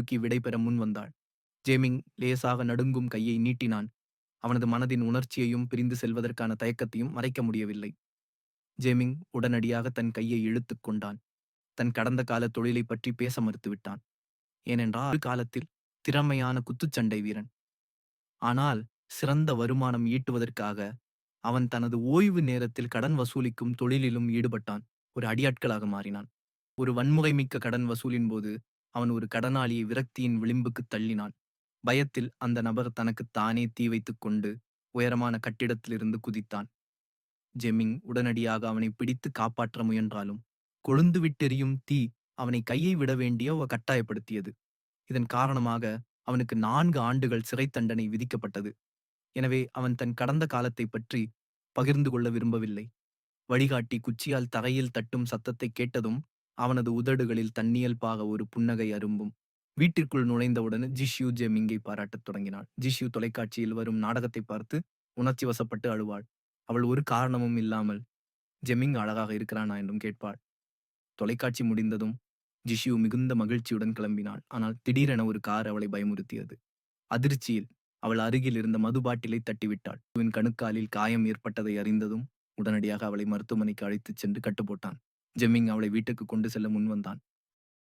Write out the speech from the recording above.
தூக்கி விடைபெற முன் வந்தாள். ஜேமிங் லேசாக நடுங்கும் கையை நீட்டினான். அவனது மனதின் உணர்ச்சியையும் பிரிந்து செல்வதற்கான தயக்கத்தையும் மறைக்க முடியவில்லை. ஜேமிங் உடனடியாக தன் கையை இழுத்துக் கொண்டான். தன் கடந்த கால தொழிலைப் பற்றி பேச மறுத்துவிட்டான். ஏனென்றால் ஒரு காலத்தில் திறமையான குத்துச்சண்டை வீரன். ஆனால் சிறந்த வருமானம் ஈட்டுவதற்காக அவன் தனது ஓய்வு நேரத்தில் கடன் வசூலிக்கும் தொழிலிலும் ஈடுபட்டான். ஒரு அடியாட்களாக மாறினான். ஒரு வன்முறைமிக்க கடன் வசூலின் போது அவன் ஒரு கடனாளியை விரக்தியின் விளிம்புக்கு தள்ளினான். பயத்தில் அந்த நபர் தனக்கு தானே தீ வைத்துக் கொண்டு உயரமான கட்டிடத்திலிருந்து குதித்தான். ஜெமிங் உடனடியாக அவனை பிடித்து காப்பாற்ற முயன்றாலும் கொழுந்து விட்டெரியும் தீ அவனை கையை விட வேண்டிய கட்டாயப்படுத்தியது. இதன் காரணமாக அவனுக்கு 4 ஆண்டுகள் சிறை தண்டனை விதிக்கப்பட்டது. எனவே அவன் தன் கடந்த காலத்தை பற்றி பகிர்ந்து கொள்ள விரும்பவில்லை. வழிகாட்டி குச்சியால் தரையில் தட்டும் சத்தத்தை கேட்டதும் அவனது உதடுகளில் தன்னியல்பாக ஒரு புன்னகை அரும்பும். வீட்டிற்குள் நுழைந்தவுடன் ஜிஷ்யூ ஜெமிங்கை பாராட்டத் தொடங்கினாள். ஜிஷ்யூ தொலைக்காட்சியில் வரும் நாடகத்தை பார்த்து உணர்ச்சி வசப்பட்டு அழுவாள். அவள் ஒரு காரணமும் இல்லாமல் ஜெமிங் அழகாக இருக்கிறானா என்றும் கேட்பாள். தொலைக்காட்சி முடிந்ததும் ஜிஷ்யூ மிகுந்த மகிழ்ச்சியுடன் கிளம்பினாள். ஆனால் திடீரென ஒரு கார் அவளை பயமுறுத்தியது. அதிர்ச்சியில் அவள் அருகில் இருந்த மது பாட்டிலை தட்டிவிட்டாள். அவன் கணுக்காலில் காயம் ஏற்பட்டதை அறிந்ததும் உடனடியாக அவளை மருத்துவமனைக்கு அழைத்துச் சென்று கட்டுப்போட்டான். ஜெமிங் அவளை வீட்டுக்கு கொண்டு செல்ல முன்வந்தான்.